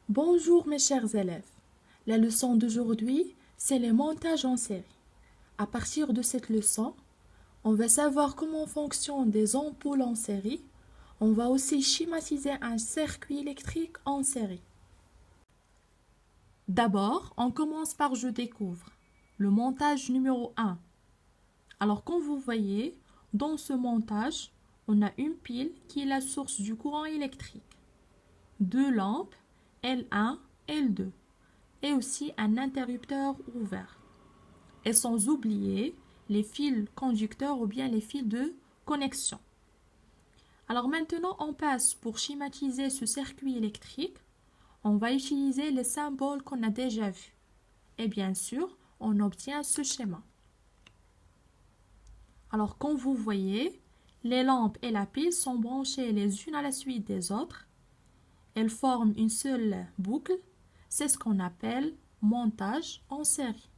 Bonjour mes chers élèves. La leçon d'aujourd'hui, c'est le montage en série. À partir de cette leçon, on va savoir comment fonctionnent des ampoules en série. On va aussi schématiser un circuit électrique en série. D'abord, on commence par je découvre le montage numéro 1. Alors comme vous voyez, dans ce montage, on a une pile qui est la source du courant électrique. Deux lampes, L1, L2. Et aussi un interrupteur ouvert. Et sans oublier les fils conducteurs ou bien les fils de connexion. Alors maintenant, on passe pour schématiser ce circuit électrique. On va utiliser les symboles qu'on a déjà vus. Et bien sûr, on obtient ce schéma. Alors comme vous voyez, les lampes et la pile sont branchées les unes à la suite des autres. Elles forment une seule boucle. C'est ce qu'on appelle montage en série.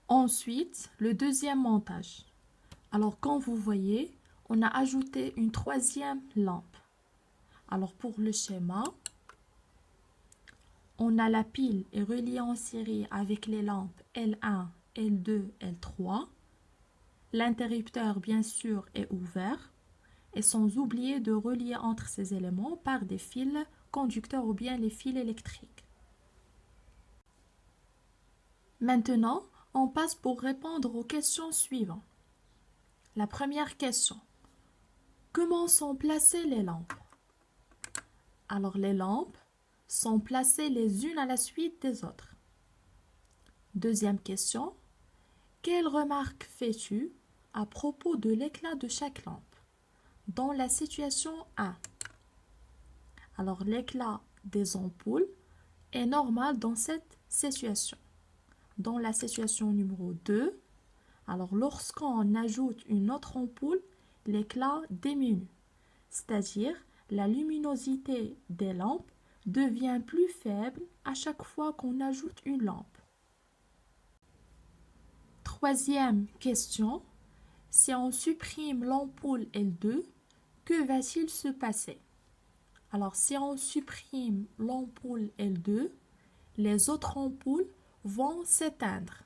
Ensuite, le deuxième montage. Alors, comme vous voyez, on a ajouté une troisième lampe. Alors, pour le schéma, on a la pile est reliée en série avec les lampes L1, L2, L3. L'interrupteur, bien sûr, est ouvert. Et sans oublier de relier entre ces éléments par des fils conducteurs ou bien les fils électriques. Maintenant, on passe pour répondre aux questions suivantes. La première question. Comment sont placées les lampes? Alors les lampes sont placées les unes à la suite des autres. Deuxième question. Quelle remarque fais-tu à propos de l'éclat de chaque lampe? Dans la situation 1. Alors l'éclat des ampoules est normal dans cette situation. Dans la situation numéro 2, alors lorsqu'on ajoute une autre ampoule, l'éclat diminue. C'est-à-dire la luminosité des lampes devient plus faible à chaque fois qu'on ajoute une lampe. Troisième question. Si on supprime l'ampoule L2, que va-t-il se passer? Alors si on supprime l'ampoule L2, les autres ampoules vont s'éteindre.